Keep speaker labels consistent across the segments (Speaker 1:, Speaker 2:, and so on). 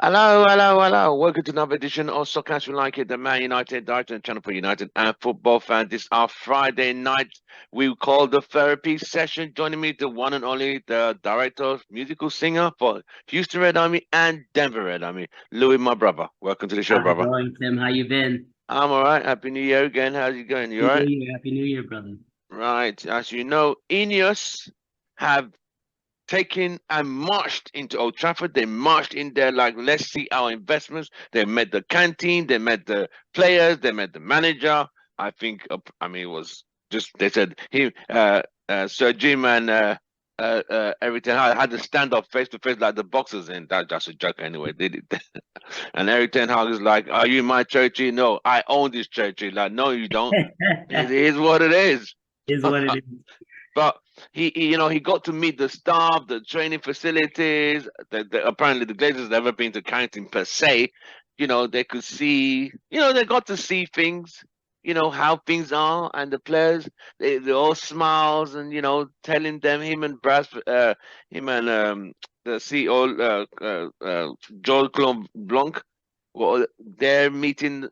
Speaker 1: Hello, hello, hello. Welcome to another edition of Soccer As We Like It, the Man United Director and Channel for United and football fan. This our Friday night. We call the therapy session. Joining me, the one and only, the director, musical singer for Houston Red Army and Denver Red Army, Louis, my brother. Welcome to the show,
Speaker 2: How's it
Speaker 1: brother.
Speaker 2: going, Tim? How you been?
Speaker 1: I'm all right. Happy New Year again. How's it going? You all
Speaker 2: Happy New
Speaker 1: right?
Speaker 2: Year. Happy New Year, brother.
Speaker 1: Right. As you know, Ineos have taken and marched into Old Trafford. They marched in there like, let's see our investments. They met the canteen, they met the players, they met the manager. I think, I mean, it was just, they said, Sir Jim and everything. I had to stand up face to face like the boxers, and that's just a joke anyway. Did it? And Eric Ten Hag is like, "Are you my churchy? No, I own this churchy." Like, no, you don't. It is what it is.
Speaker 2: Is what it is.
Speaker 1: But he got to meet the staff, the training facilities. Apparently, the Glazers never been to Carrington per se. They could see. They got to see things. How things are, and the players. They all smiles and telling them him and the CEO Joel Clon Blanc. Well, they're meeting.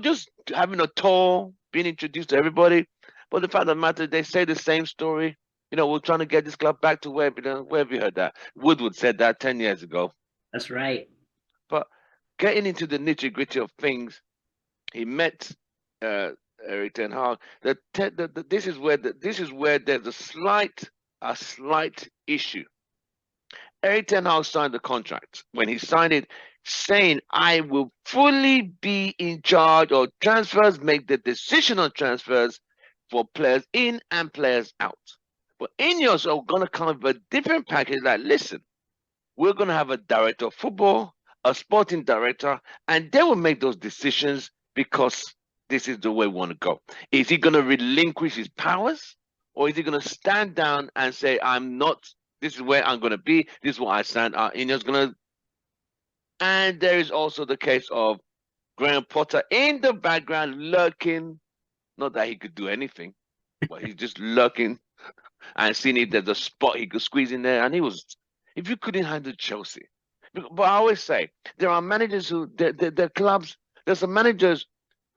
Speaker 1: Just having a tour, being introduced to everybody. But the fact of the matter, they say the same story. We're trying to get this club back to where have you heard that? Woodward said that 10 years ago.
Speaker 2: That's right.
Speaker 1: But getting into the nitty gritty of things, he met uh, Eric Ten Hag. This is where there's a slight issue. Eric Ten Hag signed the contract. When he signed it, saying, I will fully be in charge of transfers, make the decision on transfers for players in and players out. But Ineos are going to come with a different package. Like, listen, we're going to have a director of football, a sporting director, and they will make those decisions because this is the way we want to go. Is he going to relinquish his powers, or is he going to stand down and say, I'm not, this is where I'm going to be, this is what I stand. Ineos going to, and there is also the case of Graham Potter in the background lurking. Not that he could do anything, but he's just lurking and seeing if there's a spot he could squeeze in there. And if you couldn't handle Chelsea, but I always say there are managers who, their clubs, there's some managers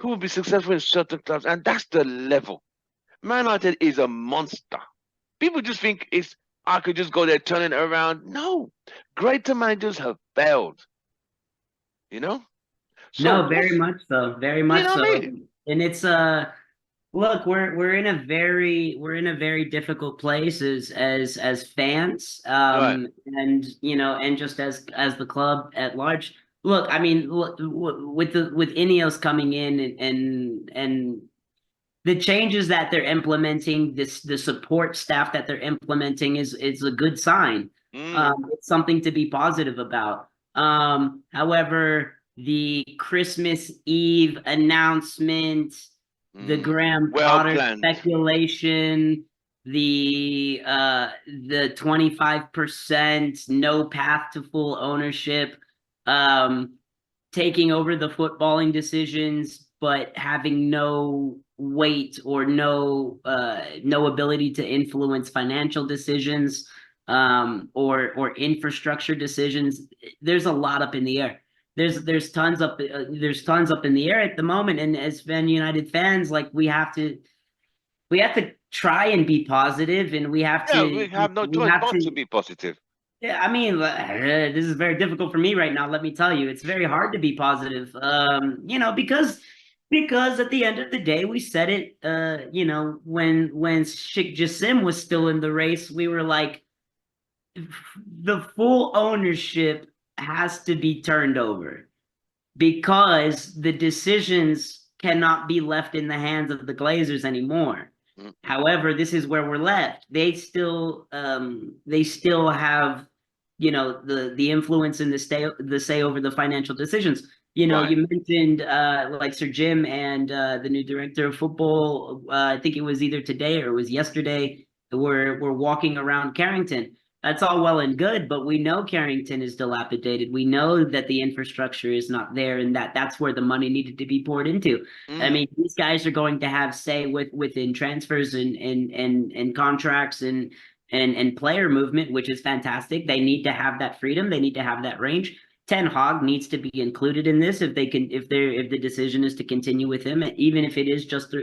Speaker 1: who will be successful in certain clubs, and that's the level. Man United is a monster. People just think I could just go there, turn it around. No, greater managers have failed. You know. So
Speaker 2: No, very
Speaker 1: what's
Speaker 2: much so. Very
Speaker 1: you
Speaker 2: much
Speaker 1: know
Speaker 2: so.
Speaker 1: what I mean?
Speaker 2: And it's look, we're in a very difficult place as fans.
Speaker 1: Right.
Speaker 2: And and just as the club at large. Look, I mean, look, with Ineos coming in and the changes that they're implementing, the support staff that they're implementing is a good sign.
Speaker 1: Mm,
Speaker 2: It's something to be positive about. However, the Christmas Eve announcement, the
Speaker 1: mm.
Speaker 2: Graham
Speaker 1: Well
Speaker 2: Potter
Speaker 1: planned.
Speaker 2: speculation, the 25% no path to full ownership, um, taking over the footballing decisions, but having no weight or no ability to influence financial decisions, or infrastructure decisions. There's a lot up in the air. There's tons up in the air at the moment, and as Man United fans, like we have to try and be positive, and we have
Speaker 1: Yeah, we
Speaker 2: to
Speaker 1: have no
Speaker 2: we
Speaker 1: choice
Speaker 2: have
Speaker 1: but to
Speaker 2: to
Speaker 1: be positive.
Speaker 2: yeah, I mean, this is very difficult for me right now. Let me tell you, it's very hard to be positive. Because at the end of the day, we said it. When Sheikh Jassim was still in the race, we were like, the full ownership has to be turned over because the decisions cannot be left in the hands of the Glazers anymore.
Speaker 1: Mm-mm.
Speaker 2: However, this is where we're left. They still have, the influence in the say over the financial decisions.
Speaker 1: Right.
Speaker 2: You mentioned like Sir Jim and the new director of football. I think it was either today or it was yesterday. We're walking around Carrington. That's all well and good, but we know Carrington is dilapidated. We know that the infrastructure is not there, and that's where the money needed to be poured into. I
Speaker 1: Mm.
Speaker 2: mean, these guys are going to have say within transfers and contracts and player movement, which is fantastic. They need to have that freedom. They need to have that range. Ten Hag needs to be included in this if the decision is to continue with him, even if it is just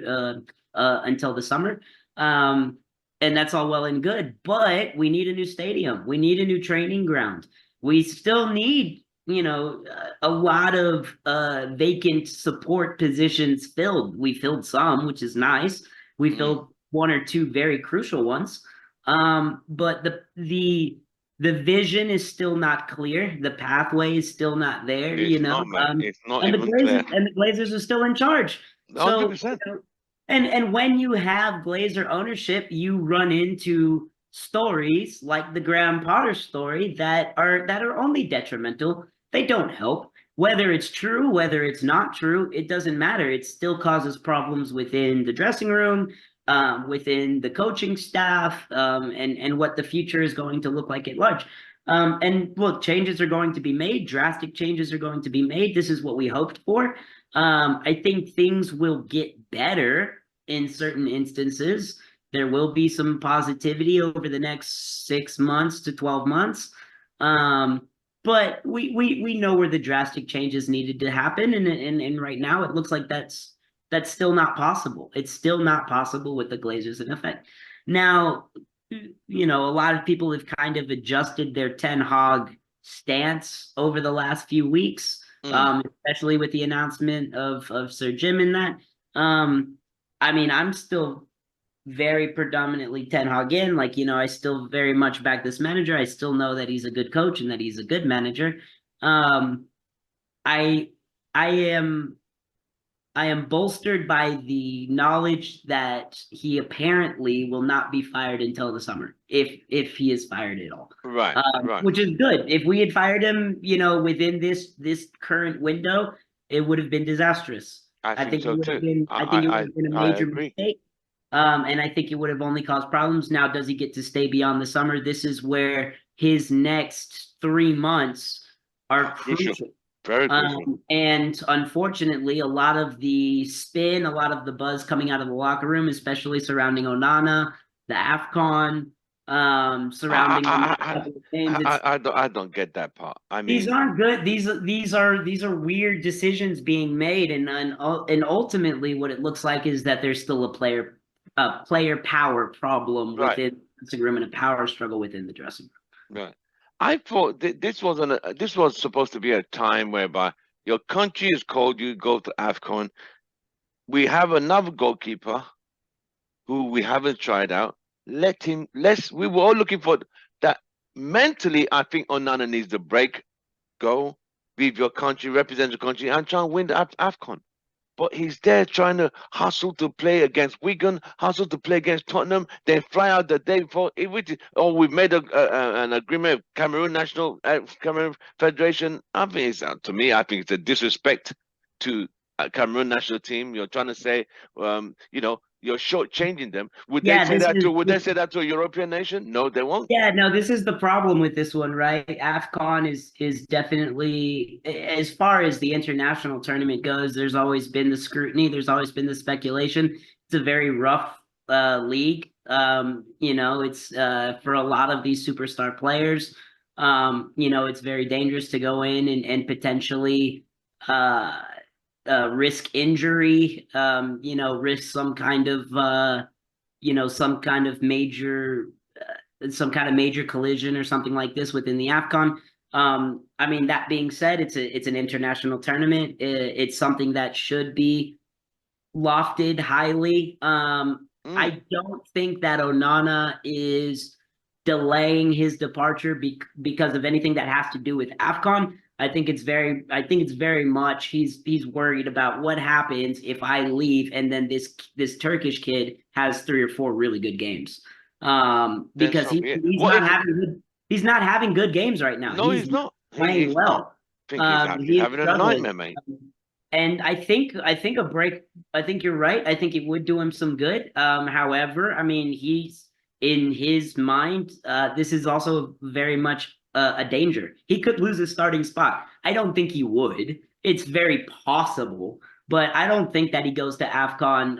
Speaker 2: until the summer. And that's all well and good, but we need a new stadium. We need a new training ground. We still need, a lot of vacant support positions filled. We filled some, which is nice. We filled one or two very crucial ones. But the vision is still not clear. The pathway is still not there,
Speaker 1: It's not, man. It's not
Speaker 2: and
Speaker 1: even clear.
Speaker 2: the Glazers are still in charge. So,
Speaker 1: 100%.
Speaker 2: and when you have Glazer ownership, you run into stories like the Graham Potter story that are only detrimental. They don't help. Whether it's true, whether it's not true, it doesn't matter. It still causes problems within the dressing room, within the coaching staff, and what the future is going to look like at large. And look, changes are going to be made. Drastic changes are going to be made. This is what we hoped for. I think things will get better in certain instances. There will be some positivity over the next 6 months to 12 months. But we know where the drastic changes needed to happen, and right now it looks like that's still not possible. It's still not possible with the Glazers in effect. Now, a lot of people have kind of adjusted their Ten Hag stance over the last few weeks, especially with the announcement of Sir Jim in that. I mean, I'm still very predominantly Ten Hag in. Like, I still very much back this manager. I still know that he's a good coach and that he's a good manager. I am bolstered by the knowledge that he apparently will not be fired until the summer, if he is fired at all.
Speaker 1: Right, right.
Speaker 2: Which is good. If we had fired him, within this current window, it would have been disastrous.
Speaker 1: I think so too.
Speaker 2: I think it would have been a major mistake. And I think it would have only caused problems. Now, does he get to stay beyond the summer? This is where his next 3 months are crucial.
Speaker 1: Very crucial.
Speaker 2: And unfortunately, a lot of the spin, a lot of the buzz coming out of the locker room, especially surrounding Onana, the AFCON, surrounding
Speaker 1: I don't get that part. I mean,
Speaker 2: these aren't good. These are weird decisions being made, and ultimately, what it looks like is that there's still a player power problem within the dressing room and a power struggle within the dressing room.
Speaker 1: Right. I thought this was supposed to be a time whereby your country is called, you go to AFCON. We have another goalkeeper who we haven't tried out. We were all looking for that. Mentally, I think Onana needs the break, go, leave your country, represent your country, and try and win the AFCON. But he's there trying to hustle to play against Wigan, hustle to play against Tottenham, then fly out the day before. We've made an agreement with Cameroon Federation. I think to me, I think it's a disrespect to Cameroon national team. You're trying to say, you're shortchanging them. Would they say that to a European nation? No, they won't.
Speaker 2: Yeah, no, this is the problem with this one, right? AFCON is definitely, as far as the international tournament goes, there's always been the scrutiny, there's always been the speculation. It's a very rough league. It's for a lot of these superstar players, it's very dangerous to go in and potentially risk injury, risk some kind of major collision or something like this within the AFCON. I mean, that being said, it's an international tournament. It's something that should be lofted highly. I don't think that Onana is delaying his departure because of anything that has to do with AFCON. I think it's very much he's worried about what happens if I leave and then this Turkish kid has 3 or 4 really good games. Because he's not having good games right now.
Speaker 1: No, he's not
Speaker 2: playing well.
Speaker 1: He's having a nightmare, mate.
Speaker 2: And I think a break. I think you're right. I think it would do him some good. However, I mean, he's in his mind. This is also very much a danger. He could lose his starting spot. I don't think he would. It's very possible, but I don't think that he goes to AFCON.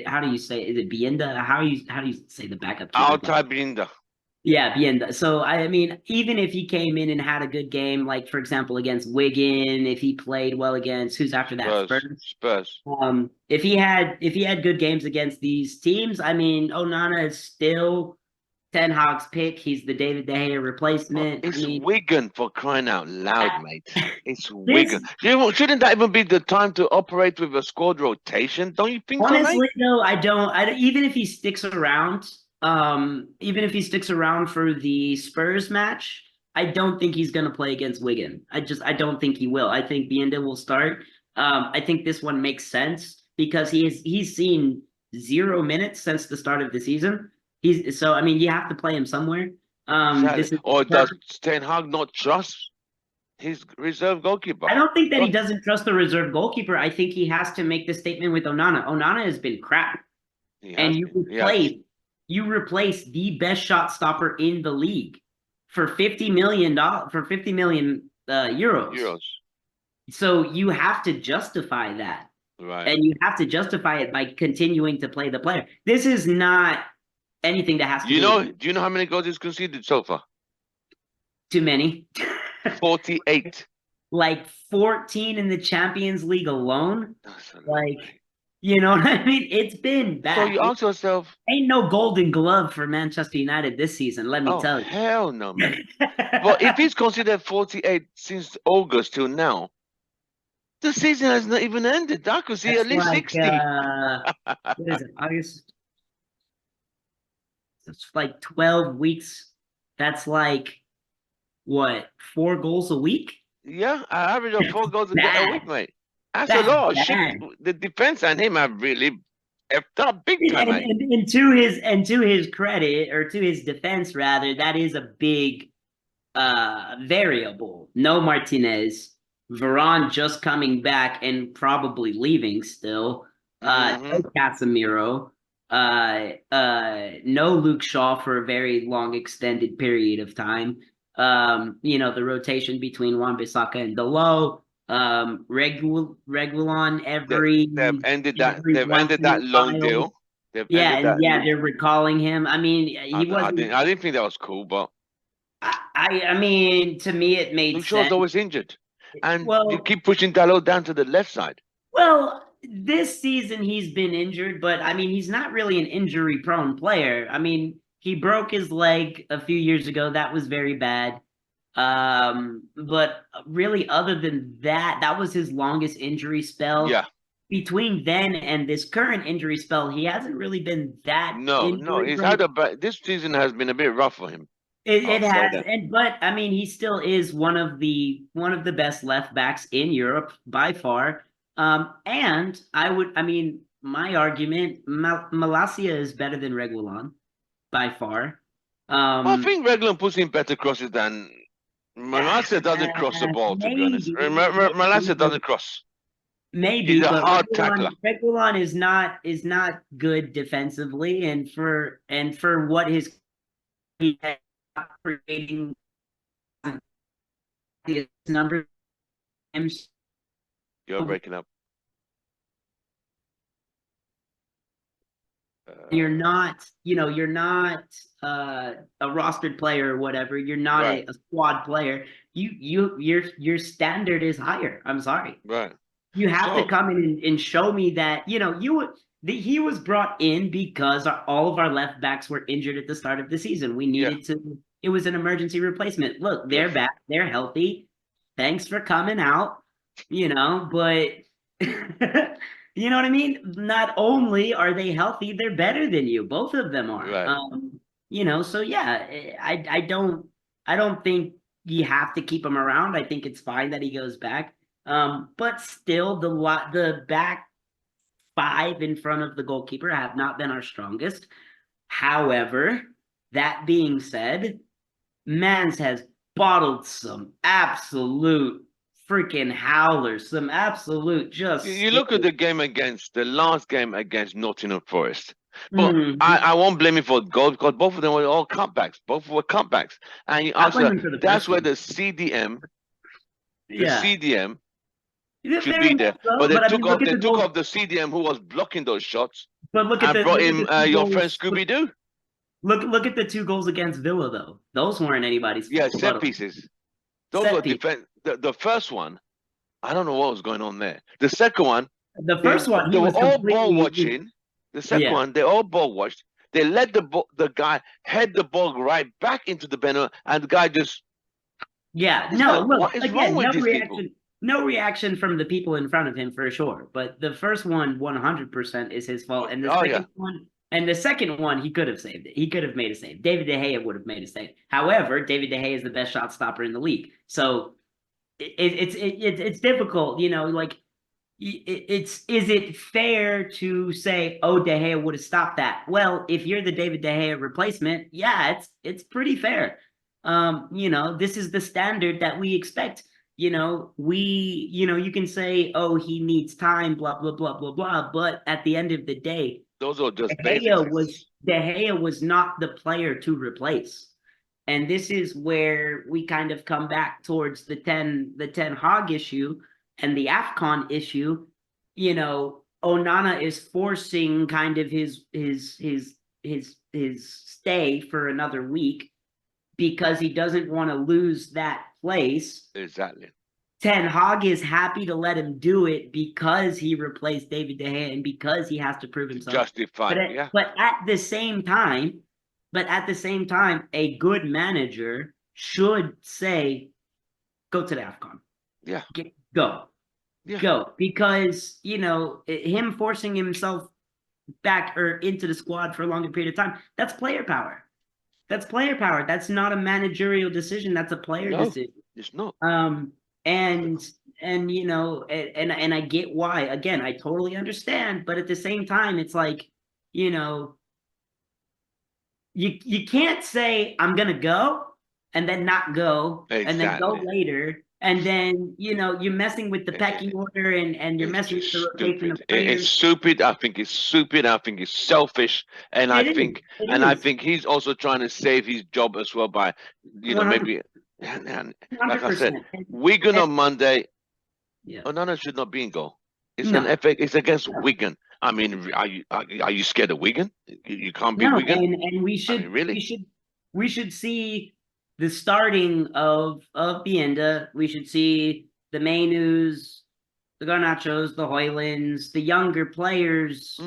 Speaker 2: How do you say? Is it Bienda? How do you say the backup?
Speaker 1: Altay Bienda.
Speaker 2: Yeah, Bienda. So I mean, even if he came in and had a good game, like for example against Wigan, if he played well against who's after that
Speaker 1: Spurs,
Speaker 2: Spurs.
Speaker 1: Spurs.
Speaker 2: If he had good games against these teams, I mean, Onana is still Ten Hag's pick. He's the David De Gea
Speaker 1: Oh,
Speaker 2: replacement. I
Speaker 1: it's
Speaker 2: mean,
Speaker 1: Wigan, for crying out loud, mate. It's Wigan.
Speaker 2: this
Speaker 1: Shouldn't that even be the time to operate with a squad rotation? Don't you think so, mate?
Speaker 2: honestly though, I don't even if he sticks around, even if he sticks around for the Spurs match, I don't think he's going to play against Wigan. I don't think he will. I think Bienda will start. I think this one makes sense because he's seen 0 minutes since the start of the season. He's so I mean you have to play him somewhere.
Speaker 1: Exactly.
Speaker 2: This is
Speaker 1: Or does
Speaker 2: perfect.
Speaker 1: Ten Hag not trust his reserve goalkeeper?
Speaker 2: I don't think that he
Speaker 1: God,
Speaker 2: doesn't trust the reserve goalkeeper. I think he has to make the statement with Onana. Onana has been crap.
Speaker 1: he
Speaker 2: And
Speaker 1: has been. Yes.
Speaker 2: you replace the best shot stopper in the league for $50 million for 50 million euros.
Speaker 1: Euros.
Speaker 2: So you have to justify that.
Speaker 1: Right.
Speaker 2: And you have to justify it by continuing to play the player. This is not anything that has to do with
Speaker 1: Do you know how many goals he's conceded so far?
Speaker 2: too many.
Speaker 1: 48.
Speaker 2: Like 14 in the Champions League alone.
Speaker 1: That's a lot,
Speaker 2: Like,
Speaker 1: mate.
Speaker 2: you know what I mean? It's been
Speaker 1: So
Speaker 2: bad.
Speaker 1: you ask yourself,
Speaker 2: Ain't no golden glove for Manchester United this season, let me
Speaker 1: oh
Speaker 2: tell you.
Speaker 1: hell no, mate. Well, if he's considered 48 since August till now, the season has not even ended. I could see
Speaker 2: That's
Speaker 1: at least
Speaker 2: like
Speaker 1: 60.
Speaker 2: what is it? August. It's like 12 weeks. That's like what, 4 goals a week?
Speaker 1: Yeah, I average of 4 goals a
Speaker 2: Bad.
Speaker 1: week, mate. That's a
Speaker 2: That's
Speaker 1: lot of shit.
Speaker 2: bad.
Speaker 1: The defense and him have really effed up big
Speaker 2: And,
Speaker 1: time,
Speaker 2: and,
Speaker 1: mate.
Speaker 2: and, and to his credit, or to his defense rather, that is a big variable. No Martinez, Varane just coming back and probably leaving still.
Speaker 1: Hmm.
Speaker 2: No Casemiro. No Luke Shaw for a very long extended period of time. The rotation between Wan-Bissaka and Delo. Regulon
Speaker 1: They, they've ended that.
Speaker 2: every
Speaker 1: They've
Speaker 2: once
Speaker 1: ended
Speaker 2: in a
Speaker 1: that loan
Speaker 2: while.
Speaker 1: deal. They've
Speaker 2: Yeah,
Speaker 1: ended
Speaker 2: and
Speaker 1: that.
Speaker 2: yeah, they're recalling him. I mean,
Speaker 1: I,
Speaker 2: he
Speaker 1: I
Speaker 2: wasn't.
Speaker 1: didn't. I didn't think that was cool, but
Speaker 2: I mean, to me, it made
Speaker 1: Luke Shaw's
Speaker 2: sense.
Speaker 1: always injured, and you
Speaker 2: Well,
Speaker 1: keep pushing Dalot down to the left side.
Speaker 2: well, this season he's been injured, but I mean, he's not really an injury-prone player. I mean, he broke his leg a few years ago. That was very bad. But really, other than that, that was his longest injury spell.
Speaker 1: Yeah.
Speaker 2: Between then and this current injury spell, he hasn't really been that
Speaker 1: No, no.
Speaker 2: injury
Speaker 1: He's
Speaker 2: prone.
Speaker 1: had a bad. This season has been a bit rough for him.
Speaker 2: It
Speaker 1: I'll say
Speaker 2: has,
Speaker 1: that.
Speaker 2: but I mean, he still is one of the best left backs in Europe by far. And I mean, my argument, Malacia is better than Reguilon by far.
Speaker 1: Well, I
Speaker 2: Um,
Speaker 1: think Reglan puts in better crosses than Malacia doesn't cross the ball, to be honest. Malacia doesn't cross. He's
Speaker 2: maybe,
Speaker 1: a
Speaker 2: but
Speaker 1: hard tackler.
Speaker 2: Reguilon is not good defensively, and for what his he had creating his numbers.
Speaker 1: You're breaking up.
Speaker 2: You're
Speaker 1: Uh,
Speaker 2: not, you're not a rostered player or whatever. You're not
Speaker 1: right,
Speaker 2: a squad player. Your standard is higher. I'm sorry.
Speaker 1: right.
Speaker 2: You have to
Speaker 1: So,
Speaker 2: come in and show me that, he was brought in because all of our left backs were injured at the start of the season. We
Speaker 1: yeah,
Speaker 2: needed to, it was an emergency replacement. Look, they're
Speaker 1: yes.
Speaker 2: back, they're healthy. Thanks for coming out, but you know what I mean? Not only are they healthy, they're better than you. Both of them are.
Speaker 1: Right.
Speaker 2: So yeah, I don't think you have to keep him around. I think it's fine that he goes back. But still, the back five in front of the goalkeeper have not been our strongest. However, that being said, Mans has bottled some absolute freaking howlers, some absolute
Speaker 1: You
Speaker 2: just.
Speaker 1: look at the last game against Nottingham Forest. But
Speaker 2: Mhm.
Speaker 1: I won't blame you for goals because both of them were all cutbacks. Both were cutbacks. And you
Speaker 2: I
Speaker 1: ask
Speaker 2: blame
Speaker 1: her,
Speaker 2: him for the
Speaker 1: that's
Speaker 2: first
Speaker 1: where
Speaker 2: one.
Speaker 1: the
Speaker 2: Yeah,
Speaker 1: CDM should
Speaker 2: very
Speaker 1: be
Speaker 2: much
Speaker 1: there. But
Speaker 2: so. But I mean, look at
Speaker 1: they
Speaker 2: the
Speaker 1: took
Speaker 2: goals.
Speaker 1: off the CDM who was blocking those shots
Speaker 2: But look at
Speaker 1: and
Speaker 2: the
Speaker 1: brought
Speaker 2: look at
Speaker 1: in
Speaker 2: the two
Speaker 1: your friend
Speaker 2: goals.
Speaker 1: Scooby Doo.
Speaker 2: Look at the 2 goals against Villa though. Those weren't anybody's
Speaker 1: Yeah,
Speaker 2: fault.
Speaker 1: set
Speaker 2: But
Speaker 1: pieces. Those were
Speaker 2: set piece.
Speaker 1: defense. The first one, I don't know what was going on there. The second one,
Speaker 2: The first one,
Speaker 1: they
Speaker 2: he
Speaker 1: were
Speaker 2: was
Speaker 1: all ball
Speaker 2: completely.
Speaker 1: watching. The second
Speaker 2: Yeah.
Speaker 1: one, they all ball watched. They let the guy head the ball right back into the Benno, and the guy just
Speaker 2: Yeah, no, look,
Speaker 1: what is wrong
Speaker 2: again,
Speaker 1: with these people?
Speaker 2: no reaction from the people in front of him for sure. But the first one, 100% is his fault.
Speaker 1: Oh yeah,
Speaker 2: And the second one, he could have saved it. He could have made a save. David De Gea would have made a save. However, David De Gea is the best shot stopper in the league. So it's difficult, like is it fair to say, oh, De Gea would have stopped that? Well, if you're the David De Gea replacement, yeah, it's pretty fair. This is the standard that we expect. You can say, oh, he needs time, blah blah blah blah blah. But at the end of the day,
Speaker 1: those are just
Speaker 2: De
Speaker 1: basics.
Speaker 2: Gea was De Gea was not the player to replace. And this is where we kind of come back towards the Ten Hag issue and the AFCON issue. Onana is forcing kind of his stay for another week because he doesn't want to lose that place.
Speaker 1: Exactly.
Speaker 2: Ten Hag is happy to let him do it because he replaced David De Gea and because he has to prove himself.
Speaker 1: Justify, yeah.
Speaker 2: But at the same time, a good manager should say, "Go to the AFCON."
Speaker 1: Yeah.
Speaker 2: Go.
Speaker 1: Yeah.
Speaker 2: Go. Because, him forcing himself back or into the squad for a longer period of time, that's player power. That's not a managerial decision. That's a player decision.
Speaker 1: It's not.
Speaker 2: And I get why. Again, I totally understand, but at the same time, it's like, you can't say I'm gonna go and then not go and then go later. And then, you're messing with the pecking order and you're messing with the rotation of players.
Speaker 1: It's stupid. I think it's stupid. I think it's selfish. And I think he's also trying to save his job as well by,
Speaker 2: 100%.
Speaker 1: maybe. And like I said, Wigan on Monday.
Speaker 2: Yeah.
Speaker 1: Onana should not be in goal. It's against Wigan. I mean, are you scared of Wigan? You can't beat Wigan.
Speaker 2: And we should
Speaker 1: really?
Speaker 2: we should see the starting of Bienda. We should see the Mainus, the Garnachos, the Hoylunds, the younger players,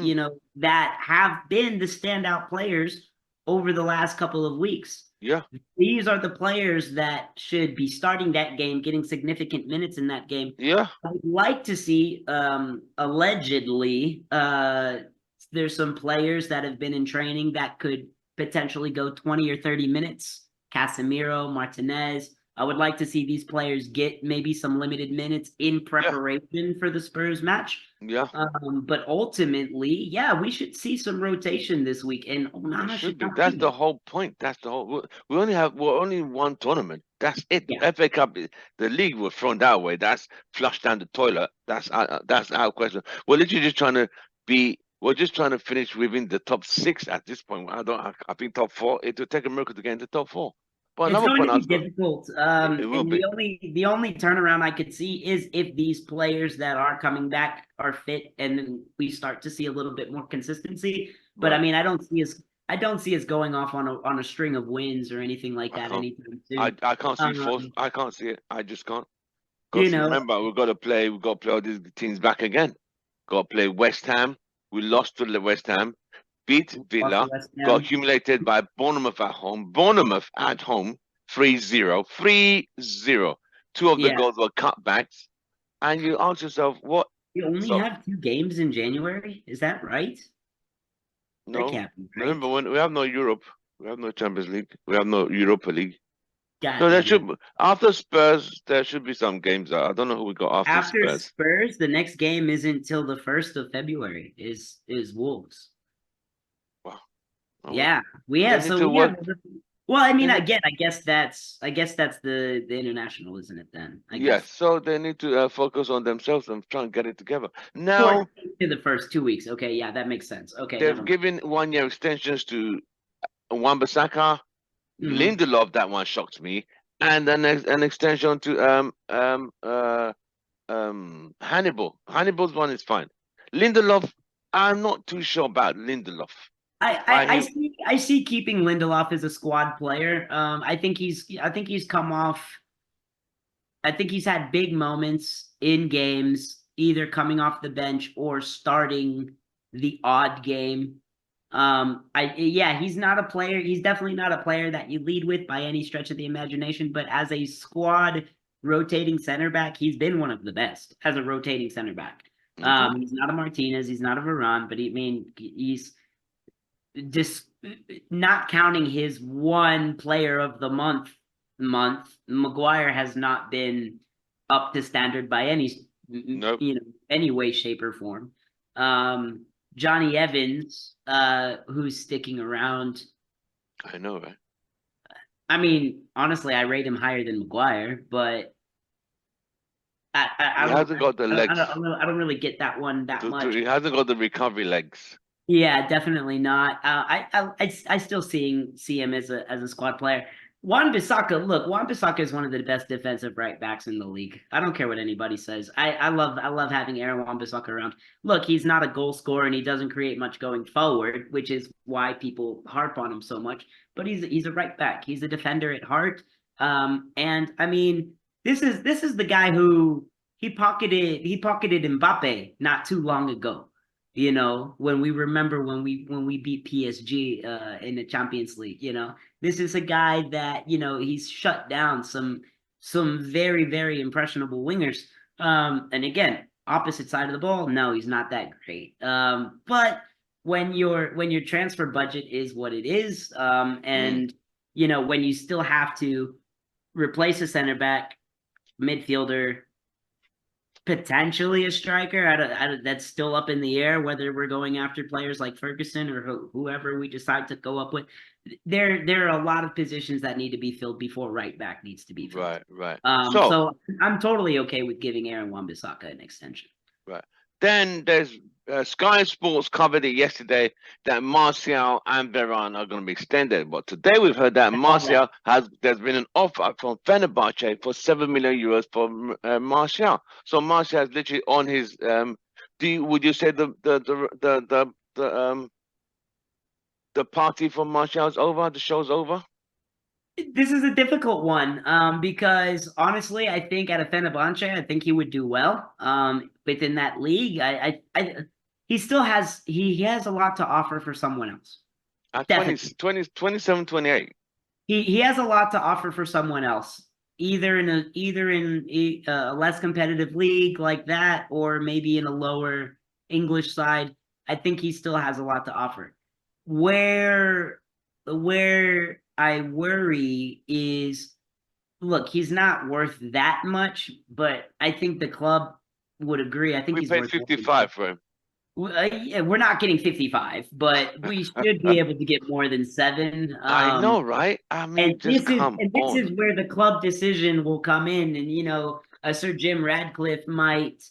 Speaker 2: that have been the standout players over the last couple of weeks.
Speaker 1: Yeah.
Speaker 2: These are the players that should be starting that game, getting significant minutes in that game.
Speaker 1: Yeah.
Speaker 2: I'd like to see, allegedly, there's some players that have been in training that could potentially go 20 or 30 minutes. Casemiro, Martinez. I would like to see these players get maybe some limited minutes in preparation for the Spurs match.
Speaker 1: Yeah.
Speaker 2: But ultimately, we should see some rotation this week. And Onana should be.
Speaker 1: That's the whole point. That's the whole. We're only one tournament. That's it. Yeah. FA Cup, the league was thrown that way. That's flushed down the toilet. That's our question. We're literally just trying to be. We're just trying to finish within the top 6 at this point. I think top 4. It will take a miracle to get into top 4. But
Speaker 2: it's going to be difficult. It will be. The only turnaround I could see is if these players that are coming back are fit, and then we start to see a little bit more consistency. But I mean, I don't see us going off on a string of wins or anything like that anytime soon.
Speaker 1: I can't see I can't see it. I just can't. Because remember, we've got to play all these teams back again. Got to play West Ham. We lost to the West Ham. Beat Villa, got accumulated by Bournemouth at home. 3-0. 3-0. 2 of the goals were cutbacks. And you ask yourself, what?
Speaker 2: You only have 2 games in January? Is that right?
Speaker 1: No. That can't be right. Remember, when we have no Europe, we have no Champions League, we have no Europa League. So there should, after Spurs, there should be some games. I don't know who we got after
Speaker 2: Spurs. The next game isn't until the 1st of February. Is Wolves.
Speaker 1: Wow.
Speaker 2: Yeah, we have. So we have. Well, I mean, again, I guess that's the international, isn't it? Then.
Speaker 1: Yes. So they need to focus on themselves and try and get it together. Now,
Speaker 2: in the first 2 weeks. Okay, yeah, that makes sense. Okay.
Speaker 1: They've given 1-year extensions to Wan-Bissaka. Lindelof, that one shocked me, and then an extension to Hannibal. Hannibal's one is fine. Lindelof, I'm not too sure about Lindelof. Right?
Speaker 2: I see keeping Lindelof as a squad player. I think he's come off. I think he's had big moments in games, either coming off the bench or starting the odd game. He's not a player. He's definitely not a player that you lead with by any stretch of the imagination. But as a squad rotating center back, he's been one of the best as a rotating center back. He's not a Martinez, he's not a Varane, but he's just not counting his one player of the month, Maguire has not been up to standard by any
Speaker 1: Nope.
Speaker 2: any way, shape, or form. Johnny Evans, who's sticking around.
Speaker 1: I know, right?
Speaker 2: I mean, honestly, I rate him higher than Maguire, but
Speaker 1: He hasn't got the legs.
Speaker 2: I don't really get that one that much.
Speaker 1: He hasn't got the recovery legs.
Speaker 2: Yeah, definitely not. I still see him as a squad player. Wan-Bissaka is one of the best defensive right backs in the league. I don't care what anybody says. I love having Aaron Wan-Bissaka around. Look, he's not a goal scorer and he doesn't create much going forward, which is why people harp on him so much. But he's a right back. He's a defender at heart. And I mean, this is the guy who he pocketed Mbappe not too long ago. When we beat PSG in the Champions League, this is a guy that, he's shut down some very, very impressionable wingers. And again, opposite side of the ball, no, he's not that great. But when your transfer budget is what it is, and when you still have to replace a center back, midfielder, potentially a striker. I don't, that's still up in the air whether we're going after players like Ferguson or whoever we decide to go up with. There are a lot of positions that need to be filled before right back needs to be filled.
Speaker 1: Right.
Speaker 2: So I'm totally okay with giving Aaron Wan-Bissaka an extension.
Speaker 1: Right. Then there's Sky Sports covered it yesterday that Martial and Varane are going to be extended. But today we've heard that there's been an offer from Fenerbahce for 7 million euros for Martial. So Martial is literally on his. Would you say the party for Martial is over? The show's over.
Speaker 2: This is a difficult one because honestly, I think at a Fenerbahce, I think he would do well within that league. He has a lot to offer for someone else.
Speaker 1: At 27, 28.
Speaker 2: He has a lot to offer for someone else, either in a less competitive league like that, or maybe in a lower English side. I think he still has a lot to offer. Where I worry is, look, he's not worth that much, but I think the club would agree. I think he's
Speaker 1: worth 55 for him.
Speaker 2: Yeah, we're not getting 55, but we should be able to get more than 7.
Speaker 1: I know, right? I mean, this
Speaker 2: is where the club decision will come in, and Sir Jim Radcliffe might.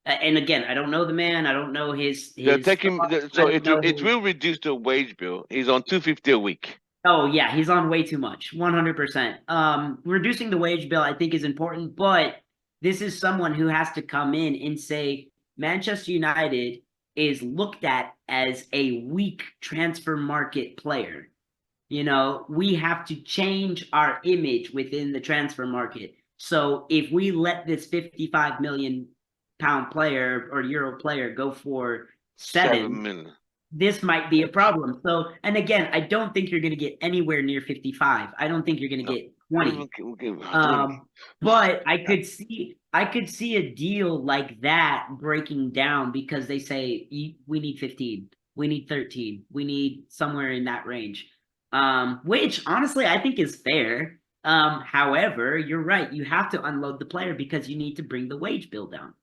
Speaker 2: And again, I don't know the man. I don't know his.
Speaker 1: So it will reduce the wage bill. He's on 250 a week.
Speaker 2: Oh yeah, he's on way too much. 100%. Reducing the wage bill, I think, is important, but this is someone who has to come in and say Manchester United is looked at as a weak transfer market player. We have to change our image within the transfer market. So if we let this 55 million pound player or euro player go for 7 million, this might be a problem. So, and again, I don't think you're going to get anywhere near 55. I don't think you're going to get 20. But I could see a deal like that breaking down because they say we need 15, we need 13, we need somewhere in that range, which honestly I think is fair. However, you're right. You have to unload the player because you need to bring the wage bill down.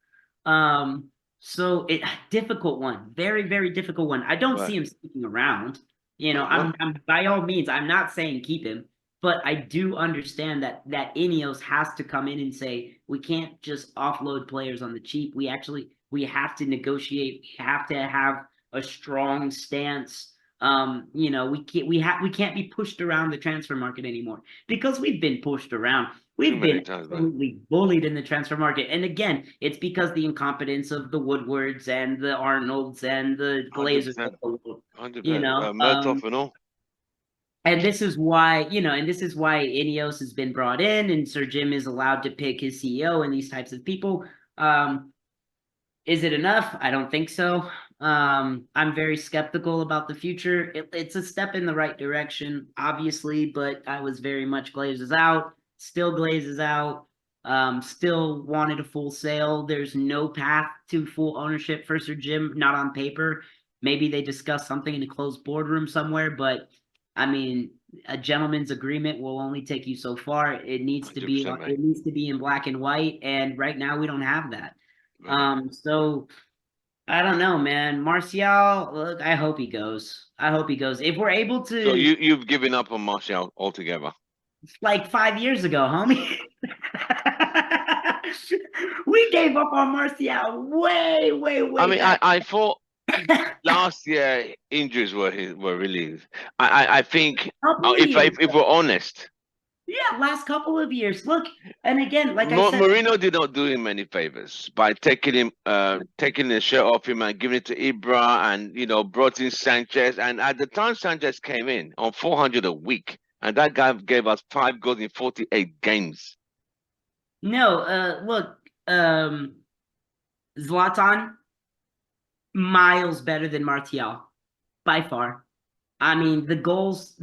Speaker 2: So difficult one, very, very difficult one. I don't see him sticking around. I'm by all means, I'm not saying keep him, but I do understand that Ineos has to come in and say we can't just offload players on the cheap. We have to negotiate. We have to have a strong stance. We can't be pushed around the transfer market anymore because we've been pushed around. We've been absolutely bullied in the transfer market. And again, it's because the incompetence of the Woodwards and the Arnolds and the Glazers. you
Speaker 1: 100%.
Speaker 2: know.
Speaker 1: Murtough and all.
Speaker 2: And this is why, and this is why Ineos has been brought in and Sir Jim is allowed to pick his CEO and these types of people. Is it enough? I don't think so. I'm very skeptical about the future. It's a step in the right direction, obviously, but I was very much glazes out, still glazes out, still wanted a full sale. There's no path to full ownership for Sir Jim, not on paper. Maybe they discuss something in a closed boardroom somewhere, but I mean, a gentleman's agreement will only take you so far. It needs to be
Speaker 1: 100%, mate.
Speaker 2: in black and white, and right now we don't have that.
Speaker 1: Right.
Speaker 2: So I don't know, man. Martial, look, I hope he goes. I hope he goes. If we're able
Speaker 1: So
Speaker 2: to,
Speaker 1: you've given up on Martial altogether.
Speaker 2: like 5 years ago, homie. We gave up on Martial way, way,
Speaker 1: I
Speaker 2: way
Speaker 1: mean,
Speaker 2: back.
Speaker 1: I thought last year injuries were relieved. I think
Speaker 2: Couple of years.
Speaker 1: if we're honest,
Speaker 2: Yeah, last couple of years. Look, and again, like I said,
Speaker 1: Mourinho did not do him many favors by taking the shirt off him and giving it to Ibra, and brought in Sanchez. And at the time Sanchez came in on 400 a week, and that guy gave us 5 goals in 48 games.
Speaker 2: no, look, Zlatan, miles better than Martial, by far. I mean, the goals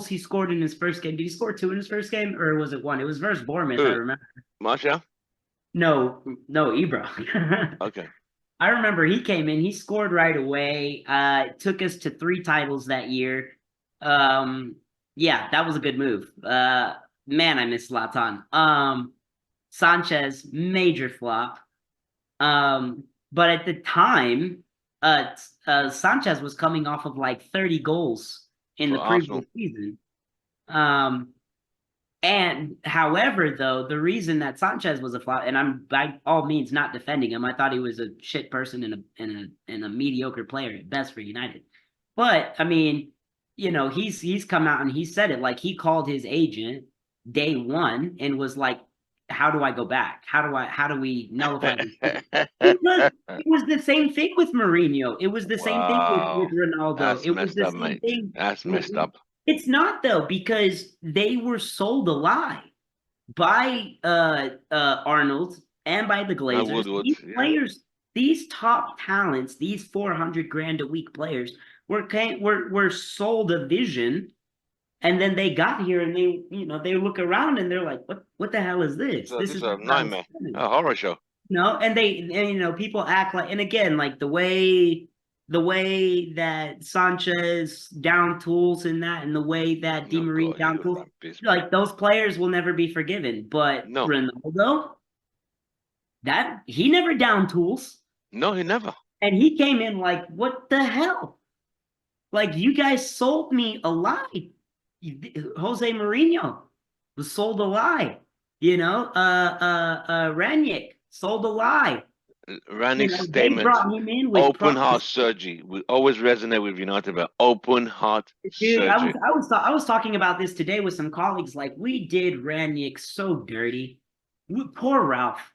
Speaker 2: he scored in his first game. Did he score 2 in his first game, or was it 1? It was versus Bournemouth, I
Speaker 1: Who?
Speaker 2: remember.
Speaker 1: Martial?
Speaker 2: No, Ibra.
Speaker 1: Okay.
Speaker 2: I remember he came in, he scored right away. Took us to 3 titles that year. Yeah, that was a good move. Man, I miss Zlatan. Sanchez, major flop. But at the time, Sanchez was coming off of like 30 goals in
Speaker 1: For
Speaker 2: the previous
Speaker 1: Arsenal.
Speaker 2: season. And however, though, the reason that Sanchez was a flop, and I'm by all means not defending him, I thought he was a shit person and a mediocre player at best for United. But I mean, he's come out and he said it, like he called his agent day one and was like, how do I go back? How do we nullify this deal? Because it was the same thing with Mourinho. It was the same thing with
Speaker 1: Wow.
Speaker 2: Ronaldo.
Speaker 1: That's
Speaker 2: It was
Speaker 1: messed
Speaker 2: the
Speaker 1: up,
Speaker 2: same
Speaker 1: mate.
Speaker 2: thing
Speaker 1: That's
Speaker 2: with.
Speaker 1: messed up.
Speaker 2: It's not though, because they were sold a lie by Arnold and by the Glazers.
Speaker 1: Woodward,
Speaker 2: These
Speaker 1: yeah.
Speaker 2: players, these top talents, these 400 grand a week players were sold a vision, and then they got here and they look around and they're like, what the hell is this? This
Speaker 1: This is
Speaker 2: is
Speaker 1: a
Speaker 2: what I was
Speaker 1: nightmare.
Speaker 2: planning.
Speaker 1: A horror show.
Speaker 2: And people act like, and again, like the way that Sanchez down tools in that, and the way that Di
Speaker 1: Oh
Speaker 2: Maria
Speaker 1: God,
Speaker 2: down
Speaker 1: you
Speaker 2: tools,
Speaker 1: rubbish,
Speaker 2: like those players will never be forgiven. But
Speaker 1: no.
Speaker 2: Ronaldo, that he never down tools,
Speaker 1: No, he never.
Speaker 2: and he came in like, what the hell? Like, you guys sold me a lie. Jose Mourinho was sold a lie. Ranić sold a lie.
Speaker 1: Rannick's
Speaker 2: They
Speaker 1: statement,
Speaker 2: brought him in with
Speaker 1: open heart surgery, will always resonate with United, but open heart
Speaker 2: Dude,
Speaker 1: surgery.
Speaker 2: I was talking about this today with some colleagues. Like, we did Ranić so dirty. Poor Ralph.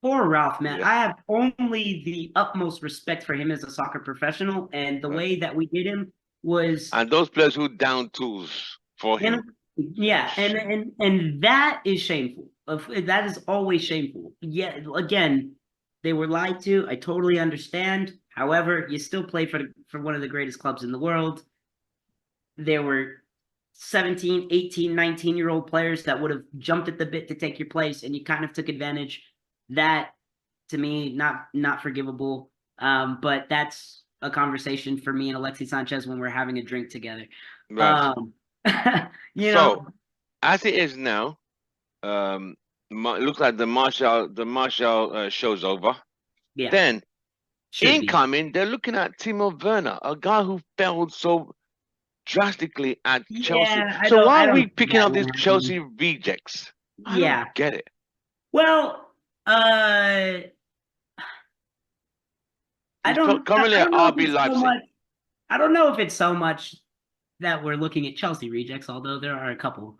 Speaker 2: Poor Ralph, man.
Speaker 1: Yeah.
Speaker 2: I have only the utmost respect for him as a soccer professional, and the
Speaker 1: Right.
Speaker 2: way that we did him was,
Speaker 1: And those players who down tools for him.
Speaker 2: yeah, and that is shameful. That is always shameful. Yeah, again, they were lied to. I totally understand. However, you still play for one of the greatest clubs in the world. There were 17, 18, 19-year-old players that would have jumped at the bit to take your place, and you kind of took advantage. That, to me, not forgivable. But that's a conversation for me and Alexis Sanchez when we're having a drink together.
Speaker 1: Right.
Speaker 2: So,
Speaker 1: as it is now, it looks like the Martial show's over.
Speaker 2: yeah.
Speaker 1: Then
Speaker 2: Should be.
Speaker 1: incoming, they're looking at Timo Werner, a guy who failed so drastically at Chelsea.
Speaker 2: Yeah,
Speaker 1: So why
Speaker 2: I
Speaker 1: are we
Speaker 2: don't
Speaker 1: picking up
Speaker 2: that
Speaker 1: these
Speaker 2: one.
Speaker 1: Chelsea rejects? I
Speaker 2: Yeah.
Speaker 1: don't get it.
Speaker 2: Well, I
Speaker 1: He's
Speaker 2: don't
Speaker 1: currently
Speaker 2: I
Speaker 1: at
Speaker 2: don't know if
Speaker 1: RB
Speaker 2: it's so
Speaker 1: Leipzig.
Speaker 2: much. I don't know if it's so much that we're looking at Chelsea rejects, although there are a couple.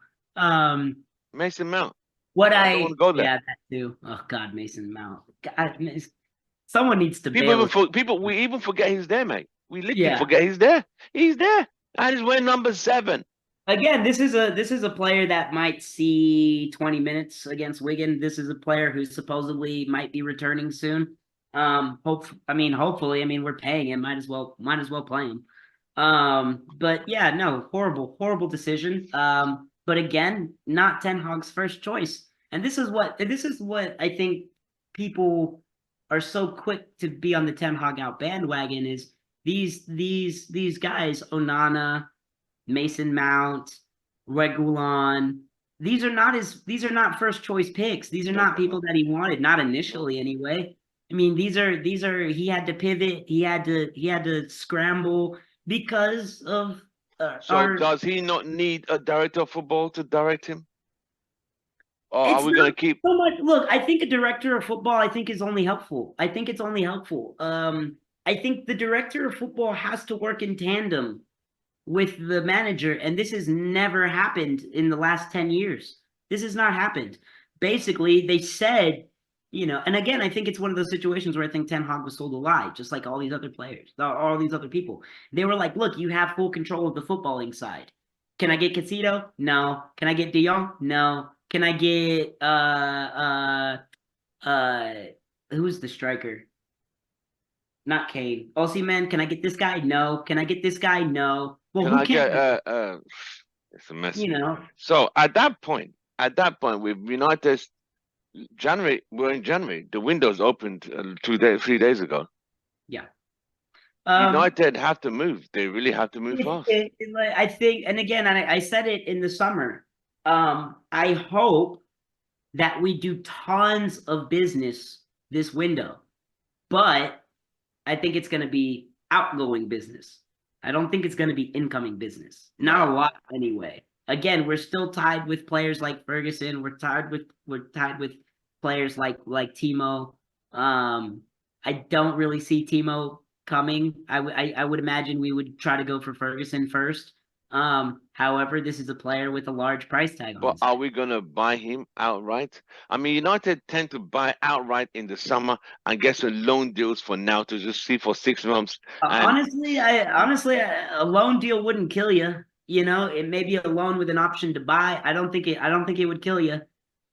Speaker 1: Mason Mount.
Speaker 2: What
Speaker 1: I don't want to go there.
Speaker 2: yeah, that too. Oh God, Mason Mount. God, someone needs to
Speaker 1: People
Speaker 2: bail.
Speaker 1: we even forget he's there, mate. We literally
Speaker 2: Yeah.
Speaker 1: forget he's there. He's there. And he's wearing number 7.
Speaker 2: Again, this is a player that might see 20 minutes against Wigan. This is a player who supposedly might be returning soon. Hopefully, we're paying him. Might as well play him. But yeah, no, horrible decision. But again, not Ten Hag's first choice. And this is what I think people are so quick to be on the Ten Hag out bandwagon is these guys, Onana, Mason Mount, Regulon. These are not first choice picks. These are not people that he wanted, not initially anyway. These are he had to pivot, he had to scramble because of
Speaker 1: So does he not need a director of football to direct him? Or are
Speaker 2: it's
Speaker 1: we going
Speaker 2: not
Speaker 1: to keep?
Speaker 2: so much. Look, I think a director of football, I think, is only helpful. I think it's only helpful. I think the director of football has to work in tandem with the manager, and this has never happened in the last 10 years. This has not happened. Basically, they said, and again, I think it's one of those situations where I think Ten Hag was sold a lie, just like all these other players, all these other people. They were like, look, you have full control of the footballing side. Can I get Casito? No. Can I get De Jong? No. Can I get who's the striker? Not Kane. Osimhen, can I get this guy? No. Can I get this guy? No. Well,
Speaker 1: Can
Speaker 2: who
Speaker 1: I
Speaker 2: can
Speaker 1: get
Speaker 2: I?
Speaker 1: it's a mess.
Speaker 2: You know,
Speaker 1: So at that point, with United, January, we're in January. The window's opened 3 days ago.
Speaker 2: yeah.
Speaker 1: United have to move. They really have to move fast.
Speaker 2: I think, and again, I said it in the summer. I hope that we do tons of business this window, but I think it's going to be outgoing business. I don't think it's going to be incoming business. Not a lot anyway. Again, we're still tied with players like Ferguson. We're tied with players like TIMO. I don't really see TIMO coming. I would imagine we would try to go for Ferguson first. However, this is a player with a large price tag on
Speaker 1: But
Speaker 2: his
Speaker 1: are
Speaker 2: head.
Speaker 1: we going to buy him outright? United tend to buy outright in the summer and get some loan deals for now to just see for 6 months. And
Speaker 2: Honestly, a loan deal wouldn't kill you. It may be a loan with an option to buy. I don't think it would kill you.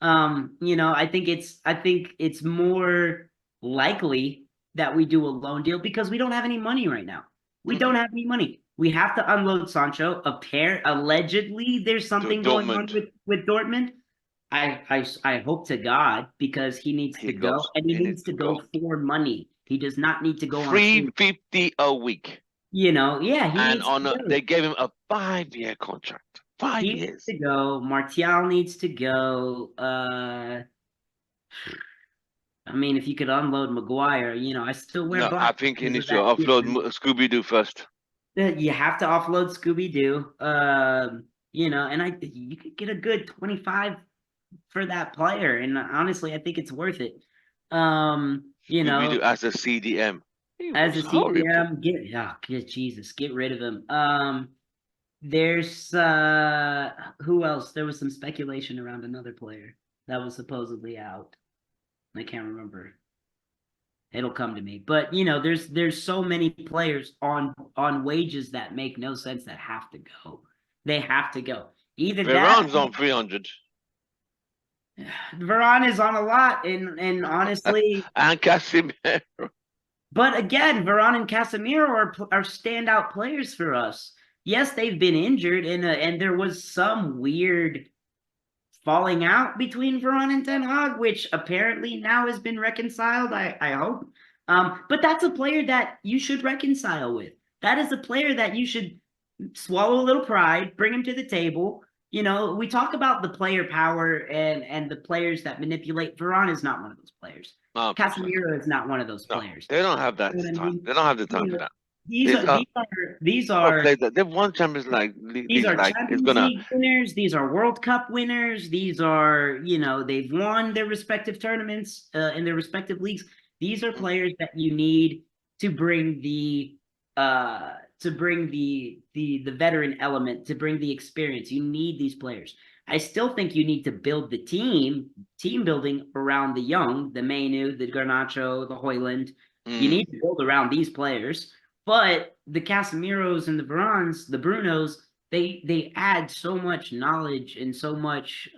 Speaker 2: I think it's more likely that we do a loan deal because we don't have any money right now. We don't have any money. We have to unload Sancho. Allegedly, there's
Speaker 1: to
Speaker 2: something going on
Speaker 1: Dortmund,
Speaker 2: with Dortmund. I hope to God because he needs to go, and he
Speaker 1: he needs
Speaker 2: needs
Speaker 1: to
Speaker 2: to go
Speaker 1: go.
Speaker 2: for money. He does not need to go on free.
Speaker 1: 350 a week.
Speaker 2: Yeah, he
Speaker 1: And
Speaker 2: needs to go.
Speaker 1: they gave him a 5-year contract. Five
Speaker 2: He needs
Speaker 1: years.
Speaker 2: to go. Martial needs to go. If you could unload Maguire, I still wear
Speaker 1: No, I
Speaker 2: black
Speaker 1: think he
Speaker 2: because
Speaker 1: needs
Speaker 2: of
Speaker 1: to
Speaker 2: that
Speaker 1: offload
Speaker 2: season.
Speaker 1: Scooby Doo first.
Speaker 2: You have to offload Scooby Doo. And you could get a good 25 for that player, and honestly, I think it's worth it.
Speaker 1: Scooby Doo as a CDM. He
Speaker 2: As
Speaker 1: was
Speaker 2: a
Speaker 1: horrible.
Speaker 2: CDM, Jesus, get rid of him. There's who else? There was some speculation around another player that was supposedly out. I can't remember. It'll come to me. But there's so many players on wages that make no sense that have to go. They have to go. Either that,
Speaker 1: Verane's on 300.
Speaker 2: Varane is on a lot, and honestly,
Speaker 1: And Casemiro.
Speaker 2: but again, Varane and Casemiro are standout players for us. Yes, they've been injured, and there was some weird falling out between Varane and Ten Hag, which apparently now has been reconciled. I hope. But that's a player that you should reconcile with. That is a player that you should swallow a little pride, bring him to the table. We talk about the player power and the players that manipulate. Varane is not one of those players.
Speaker 1: Oh,
Speaker 2: Casemiro is not one of those
Speaker 1: no,
Speaker 2: players.
Speaker 1: they don't have that
Speaker 2: You know what I
Speaker 1: time.
Speaker 2: mean?
Speaker 1: They don't have the time
Speaker 2: You
Speaker 1: for
Speaker 2: know,
Speaker 1: that.
Speaker 2: these
Speaker 1: These
Speaker 2: are
Speaker 1: are
Speaker 2: these are these
Speaker 1: not
Speaker 2: are
Speaker 1: players that they've won Champions
Speaker 2: these
Speaker 1: League
Speaker 2: are
Speaker 1: like it's
Speaker 2: Champions
Speaker 1: gonna.
Speaker 2: League winners. These are World Cup winners. These are, they've won their respective tournaments in their respective leagues. These are players that you need to bring the veteran element, to bring the experience. You need these players. I still think you need to build the team building around the young, the Mainu, the Garnacho, the Hoyland. You need to build around these players. But the Casemiros and the Varans, the Brunos, they add so much knowledge and so much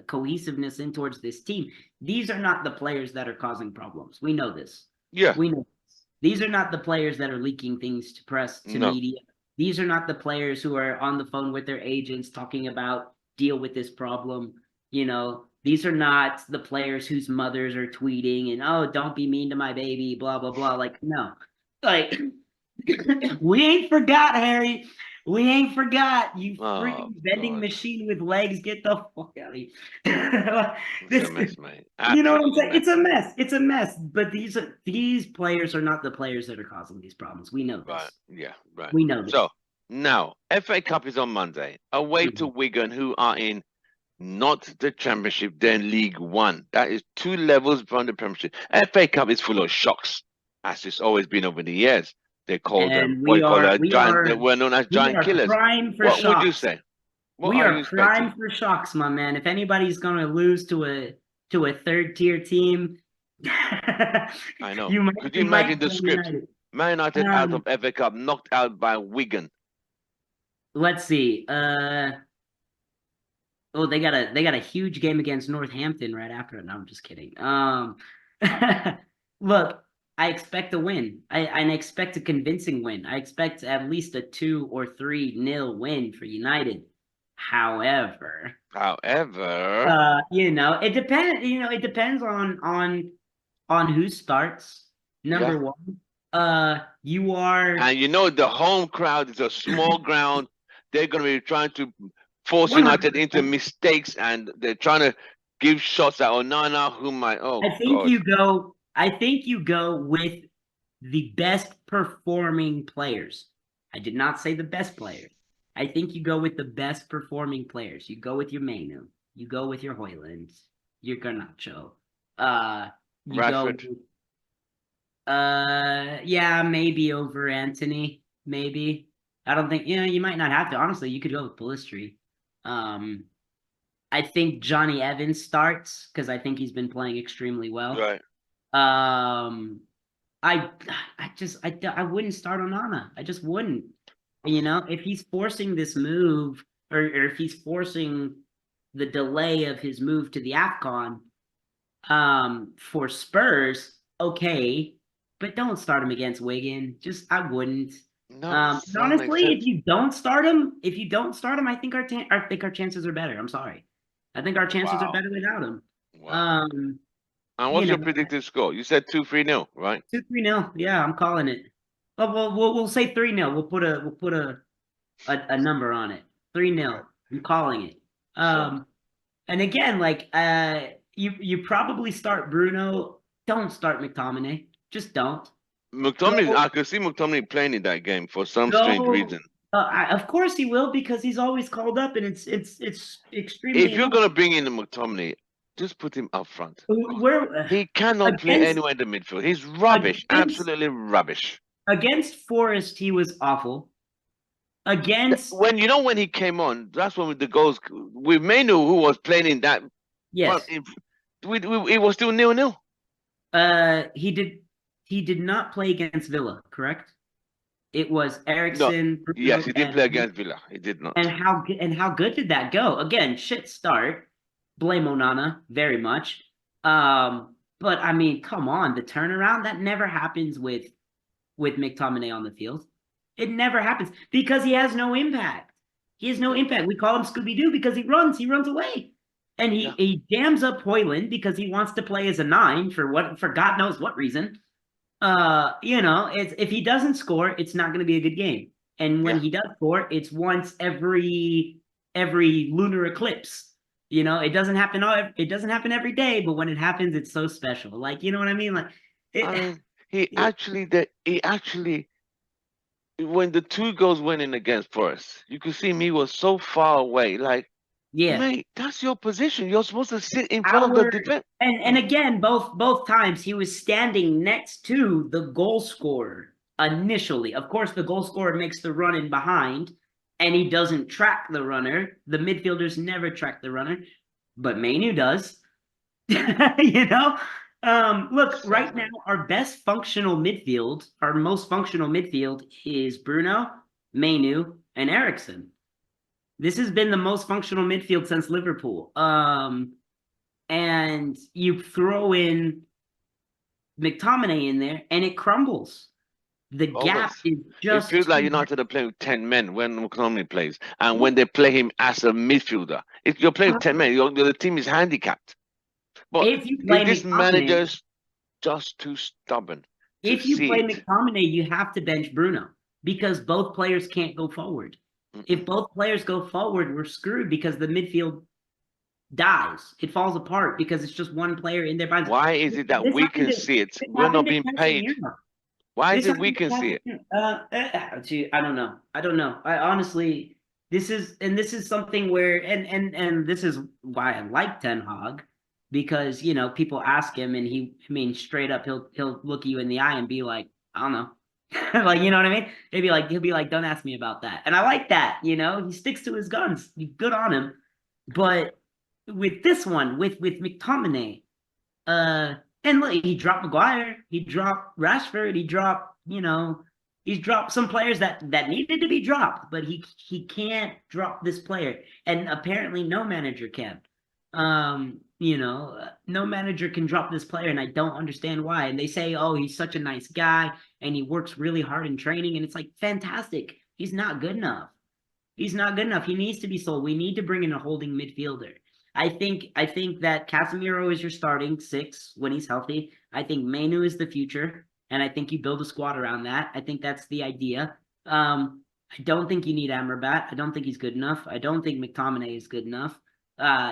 Speaker 2: cohesiveness in towards this team. These are not the players that are causing problems. We know this.
Speaker 1: Yeah.
Speaker 2: We know this. These are not the players that are leaking things to press, to
Speaker 1: No.
Speaker 2: media. These are not the players who are on the phone with their agents talking about deal with this problem. These are not the players whose mothers are tweeting and, oh, don't be mean to my baby, blah, blah, blah. Like, no. Like, we ain't forgot, Harry. We ain't forgot. You
Speaker 1: Oh
Speaker 2: freaking vending
Speaker 1: God.
Speaker 2: machine with legs. Get the fuck out of here.
Speaker 1: It's a mess, mate.
Speaker 2: You know what I'm
Speaker 1: Absolutely
Speaker 2: saying?
Speaker 1: mess.
Speaker 2: It's a mess. It's a mess. But these players are not the players that are causing these problems. We know
Speaker 1: Right.
Speaker 2: this.
Speaker 1: Yeah. Right.
Speaker 2: We know this.
Speaker 1: So now FA Cup is on Monday. Away to
Speaker 2: Mhm.
Speaker 1: Wigan, who are in not the Championship, then League One. That is 2 levels from the Premiership. FA Cup is full of shocks, as it's always been over the years. They called them
Speaker 2: And
Speaker 1: what
Speaker 2: we
Speaker 1: you call
Speaker 2: are
Speaker 1: a
Speaker 2: we
Speaker 1: giant. They
Speaker 2: are
Speaker 1: were known as
Speaker 2: we
Speaker 1: giant
Speaker 2: are
Speaker 1: killers.
Speaker 2: prime for
Speaker 1: What would you
Speaker 2: shocks.
Speaker 1: say? What
Speaker 2: We
Speaker 1: are you
Speaker 2: are
Speaker 1: expecting?
Speaker 2: prime for shocks, my man. If anybody's gonna lose to a third tier team,
Speaker 1: I know.
Speaker 2: you might
Speaker 1: Could you
Speaker 2: you
Speaker 1: imagine
Speaker 2: might
Speaker 1: the
Speaker 2: play
Speaker 1: script?
Speaker 2: United.
Speaker 1: Man United out
Speaker 2: Um,
Speaker 1: of FA Cup, knocked out by Wigan.
Speaker 2: let's see. Oh, they got a huge game against Northampton right after it. No, I'm just kidding. Look, I expect a win. I expect a convincing win. I expect at least a 2 or 3-0 win for United. However,
Speaker 1: However,
Speaker 2: it depends on who starts.
Speaker 1: yeah,
Speaker 2: Number one, you are
Speaker 1: and the home crowd is a small ground. They're going to be trying to force United into
Speaker 2: 100%.
Speaker 1: mistakes, and they're trying to give shots at Onana, who might. Oh God,
Speaker 2: I think you go with the best performing players. I did not say the best players. I think you go with the best performing players. You go with your Mainu. You go with your Hoyland. Your Garnacho. You go
Speaker 1: Rashford.
Speaker 2: yeah, maybe over Anthony. Maybe. I don't think, you might not have to. Honestly, you could go with Pellistri. Um, I think Johnny Evans starts because I think he's been playing extremely well.
Speaker 1: Right.
Speaker 2: Um, I I wouldn't start Onana. I just wouldn't. If he's forcing this move or if he's forcing the delay of his move to the AFCON for Spurs, okay, but don't start him against Wigan. Just I wouldn't.
Speaker 1: No, that makes
Speaker 2: Honestly, if
Speaker 1: sense.
Speaker 2: you don't start him, I think our chances are better. I'm sorry. I think our chances are
Speaker 1: Wow.
Speaker 2: better without him.
Speaker 1: Wow.
Speaker 2: Um,
Speaker 1: And
Speaker 2: you
Speaker 1: what's
Speaker 2: know,
Speaker 1: your predicted score? You said 2-3-0, right?
Speaker 2: 2-3-0. Yeah, I'm calling it. Well, we'll say 3-0. We'll put a number on it. 3-0.
Speaker 1: Right.
Speaker 2: I'm calling it.
Speaker 1: So
Speaker 2: And again, like you probably start Bruno. Don't start McTominay. Just don't.
Speaker 1: McTominay,
Speaker 2: Go
Speaker 1: I could see McTominay playing in that game for some strange
Speaker 2: go.
Speaker 1: reason.
Speaker 2: Of course he will because he's always called up, and it's extremely
Speaker 1: If you're
Speaker 2: annoying.
Speaker 1: gonna bring in the McTominay, just put him up front.
Speaker 2: We're
Speaker 1: He cannot play
Speaker 2: against
Speaker 1: anywhere in the midfield. He's rubbish,
Speaker 2: against
Speaker 1: absolutely rubbish.
Speaker 2: against Forest. He was awful. Against
Speaker 1: When he came on, that's when the goals with Menu, who was playing in that front.
Speaker 2: yes,
Speaker 1: It was still 0-0.
Speaker 2: he did not play against Villa, correct? It was
Speaker 1: No,
Speaker 2: Ericsson,
Speaker 1: yes,
Speaker 2: Bruno,
Speaker 1: he didn't play against Villa. He did
Speaker 2: and
Speaker 1: not.
Speaker 2: how good did that go? Again, shit start. Blame Onana very much. But I mean, come on, the turnaround that never happens with McTominay on the field. It never happens because he has no impact. He has no
Speaker 1: Yeah,
Speaker 2: impact. We call him Scooby Doo because he runs away. And he,
Speaker 1: yeah.
Speaker 2: he jams up Hoyland because he wants to play as a 9 for God knows what reason. It's if he doesn't score, it's not going to be a good game. And when
Speaker 1: Yeah.
Speaker 2: he does score, it's once every lunar eclipse. It doesn't happen every day, but when it happens, it's so special. Like, you know what I mean? Like
Speaker 1: I
Speaker 2: it,
Speaker 1: mean, he
Speaker 2: it
Speaker 1: actually that he actually when the 2 goals went in against Forest, you could see me was so far away. Like,
Speaker 2: yeah.
Speaker 1: mate, that's your position. You're supposed to sit in front of the
Speaker 2: Our
Speaker 1: defense.
Speaker 2: and again, both times he was standing next to the goal scorer initially. Of course, the goal scorer makes the run in behind, and he doesn't track the runner. The midfielders never track the runner, but Mainu does. you know, Look, right now, our best functional midfield, our most functional midfield is Bruno, Mainu, and Eriksson. This has been the most functional midfield since Liverpool. And you throw in McTominay in there, and it crumbles. The gap
Speaker 1: Always.
Speaker 2: is
Speaker 1: It
Speaker 2: just
Speaker 1: feels like
Speaker 2: too
Speaker 1: United are playing with 10 men when McConomy plays. And when they play him as a midfielder, if you're playing with 10 men, the team is handicapped. But
Speaker 2: If you
Speaker 1: if
Speaker 2: play
Speaker 1: this
Speaker 2: McTominay,
Speaker 1: manager's just too stubborn to
Speaker 2: if you
Speaker 1: see
Speaker 2: play
Speaker 1: it.
Speaker 2: McTominay, you have to bench Bruno because both players can't go forward. If both players go forward, we're screwed because the midfield dies. It falls apart because it's just one player in there.
Speaker 1: Why is it that
Speaker 2: This
Speaker 1: we can
Speaker 2: happened to
Speaker 1: see it?
Speaker 2: this
Speaker 1: We're not
Speaker 2: happened to
Speaker 1: being paid.
Speaker 2: Casemiro.
Speaker 1: Why is
Speaker 2: This
Speaker 1: it we
Speaker 2: happened to
Speaker 1: can see it?
Speaker 2: Gee, I don't know. I don't know. I honestly, this is something where, and this is why I like Ten Hag, because people ask him, and I mean, straight up, he'll look you in the eye and be like, I don't know, like you know what I mean? He'll be like, don't ask me about that, and I like that. He sticks to his guns. Good on him. But with this one, with McTominay, and look, he dropped Maguire, he dropped Rashford, he's dropped some players that needed to be dropped, but he can't drop this player, and apparently no manager can. No manager can drop this player, and I don't understand why. And they say, oh, he's such a nice guy, and he works really hard in training, and it's like fantastic. He's not good enough. He's not good enough. He needs to be sold. We need to bring in a holding midfielder. I think that Casemiro is your starting six when he's healthy. I think Mainu is the future, and I think you build a squad around that. I think that's the idea. I don't think you need Amrabat. I don't think he's good enough. I don't think McTominay is good enough.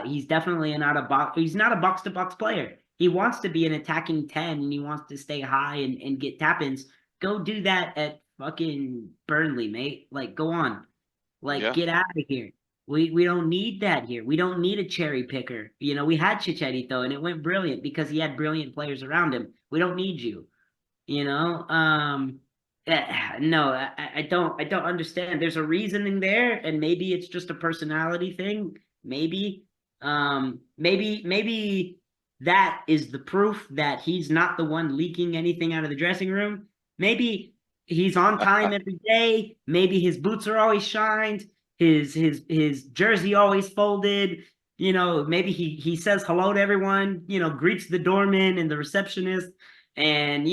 Speaker 2: He's definitely not a box. He's not a box to box player. He wants to be an attacking 10, and he wants to stay high and get tap-ins. Go do that at fucking Burnley, mate. Like, go on. Like,
Speaker 1: Yeah.
Speaker 2: get out of here. We don't need that here. We don't need a cherry picker. We had Chicharito, and it went brilliant because he had brilliant players around him. We don't need you. No, I don't understand. There's a reasoning there, and maybe it's just a personality thing. Maybe that is the proof that he's not the one leaking anything out of the dressing room. Maybe he's on time every day. Maybe his boots are always shined. His jersey always folded. Maybe he says hello to everyone. Greets the doorman and the receptionist, and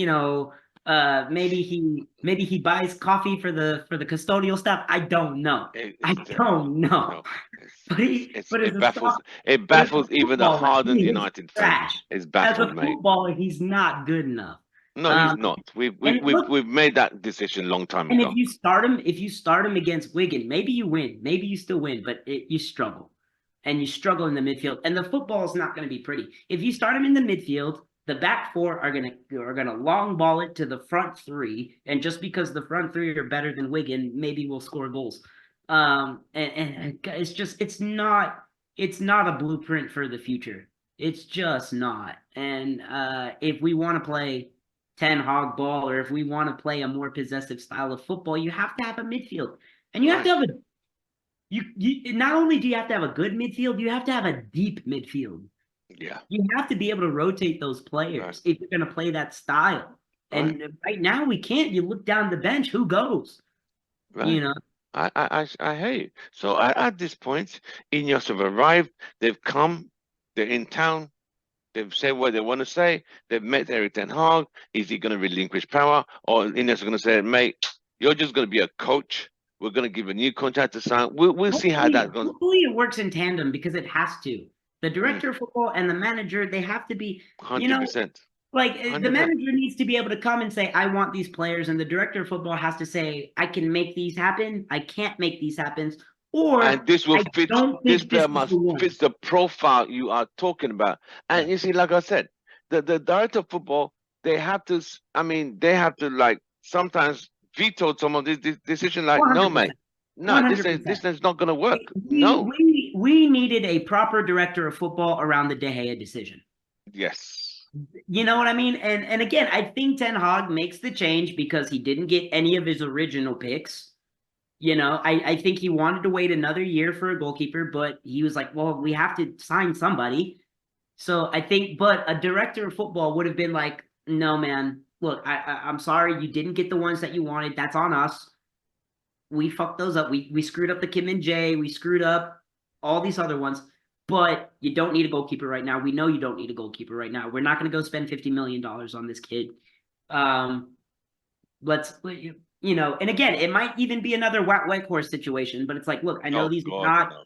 Speaker 2: maybe he buys coffee for the custodial staff. I don't know. I don't know.
Speaker 1: No, it
Speaker 2: But as a
Speaker 1: baffles even the
Speaker 2: footballer,
Speaker 1: hardened
Speaker 2: he is
Speaker 1: United fans.
Speaker 2: trash.
Speaker 1: It's
Speaker 2: As a
Speaker 1: baffled, mate.
Speaker 2: footballer, he's not good enough.
Speaker 1: No, he's not. We've we,
Speaker 2: And
Speaker 1: we've
Speaker 2: look,
Speaker 1: we've made that decision a long time
Speaker 2: and
Speaker 1: ago.
Speaker 2: if you start him against Wigan, maybe you win. Maybe you still win, but you struggle. And you struggle in the midfield. And the football is not going to be pretty. If you start him in the midfield, the back four are gonna long ball it to the front three. And just because the front three are better than Wigan, maybe we'll score goals. And it's not a blueprint for the future. It's just not. And if we want to play 10 hog ball, or if we want to play a more possessive style of football, you have to have a midfield. And you have to have you not only do you have to have a good midfield, you have to have a deep midfield.
Speaker 1: Yeah.
Speaker 2: You have to be able to rotate those players if you're going to play that style. And right now we can't. You look down the bench, who goes?
Speaker 1: Right. I hear you. So at this point, Ineos have arrived. They've come. They're in town. They've said what they want to say. They've met Eric Ten Hag. Is he going to relinquish power, or Ineos are going to say, "Mate, you're just going to be a coach. We're going to give a new contract to sign. We'll see how that goes."
Speaker 2: Hopefully it works in tandem because it has to. The director of football and the manager, they have to be,
Speaker 1: 100%.
Speaker 2: like
Speaker 1: 100%.
Speaker 2: the manager needs to be able to come and say, I want these players. And the director of football has to say, I can make these happen. I can't make these happen.
Speaker 1: And this will fit. This player must fit the profile you are talking about. And you see, like I said, the director of football, they have to. I mean, they have to like sometimes veto some of this decision. Like, 100%. No, mate, no, 100%. This is not going to work. No,
Speaker 2: we needed a proper director of football around the De Gea decision.
Speaker 1: Yes.
Speaker 2: You know what I mean? And again, I think Ten Hag makes the change because he didn't get any of his original picks. I think he wanted to wait another year for a goalkeeper, but he was like, well, we have to sign somebody. So I think, but a director of football would have been like, no, man, look, I'm sorry you didn't get the ones that you wanted. That's on us. We fucked those up. We screwed up the Kim and Jay. We screwed up all these other ones. But you don't need a goalkeeper right now. We know you don't need a goalkeeper right now. We're not going to go spend $50 million on this kid. Let's, and again, it might even be another white horse situation. But it's like, look, I know
Speaker 1: Oh
Speaker 2: these are
Speaker 1: God,
Speaker 2: not.
Speaker 1: no.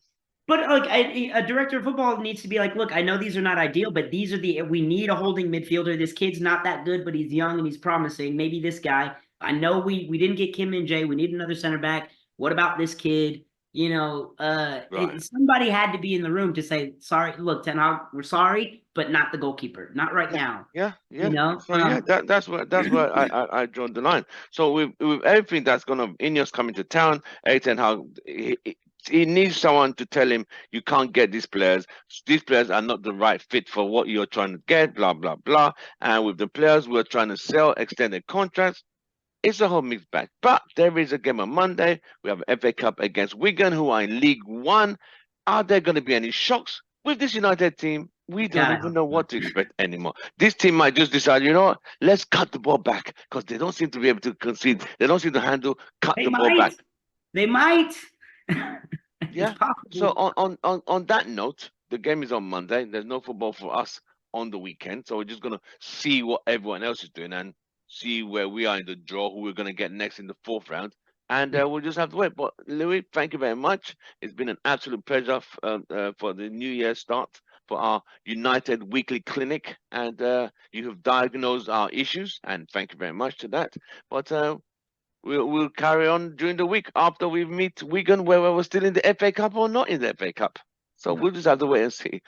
Speaker 2: But like a director of football needs to be like, look, I know these are not ideal, but these are we need a holding midfielder. This kid's not that good, but he's young and he's promising. Maybe this guy. I know we didn't get Kim and Jay. We need another center back. What about this kid?
Speaker 1: Right.
Speaker 2: Somebody had to be in the room to say, sorry, look, Ten Hag, we're sorry, but not the goalkeeper, not right now.
Speaker 1: Yeah. So that's where I drawn the line. So with everything that's gonna Ineos coming to town, Ten Hag, he needs someone to tell him you can't get these players. These players are not the right fit for what you're trying to get. Blah blah blah. And with the players we're trying to sell, extended contracts. It's a whole mixed bag. But there is a game on Monday. We have FA Cup against Wigan, who are in League One. Are there going to be any shocks with this United team? We don't even know what to expect anymore. This team might just decide, you know what? Let's cut the ball back because they don't seem to be able to concede. They don't seem to handle cut the ball back.
Speaker 2: They might.
Speaker 1: Yeah. So on that note, the game is on Monday. There's no football for us on the weekend, so we're just gonna see what everyone else is doing and see where we are in the draw, who we're gonna get next in the fourth round, and we'll just have to wait. But Louis, thank you very much. It's been an absolute pleasure for the New Year start for our United Weekly Clinic, and you have diagnosed our issues, and thank you very much to that. But we'll carry on during the week after we meet Wigan, whether we're still in the FA Cup or not in the FA Cup. So we'll just have to wait and see.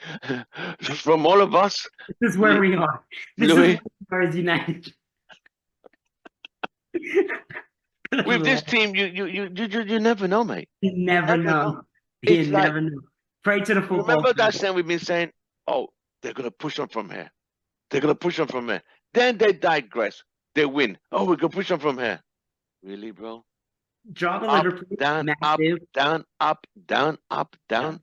Speaker 1: From all of us,
Speaker 2: this is where we are. This
Speaker 1: Louis,
Speaker 2: is where as United.
Speaker 1: with this team, you never know, mate.
Speaker 2: You never know.
Speaker 1: It's
Speaker 2: You
Speaker 1: like,
Speaker 2: never know. Pray to the football.
Speaker 1: Remember that saying we've been saying, oh, they're gonna push on from here. They're gonna push on from here. Then they digress. They win. Oh, we're gonna push on from here. Really, bro?
Speaker 2: Draw the
Speaker 1: Up,
Speaker 2: Liverpool.
Speaker 1: down,
Speaker 2: Massive.
Speaker 1: up, down, up, down, up, down.
Speaker 2: Yeah.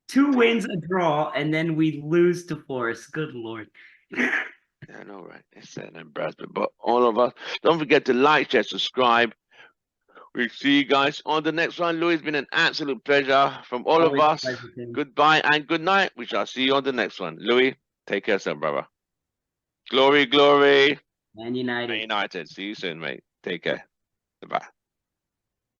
Speaker 2: 2 wins, a draw, and then we lose to Forest. Good Lord.
Speaker 1: I know, right? It's an embarrassment. But all of us, don't forget to like, share, subscribe. We'll see you guys on the next one. Louis, it's been an absolute pleasure from all
Speaker 2: Always
Speaker 1: of us. Goodbye and good night. We shall see you on the next one. Louis, take care, son, brother. Glory, glory.
Speaker 2: Man United.
Speaker 1: Man United. See you soon, mate. Take care. Goodbye.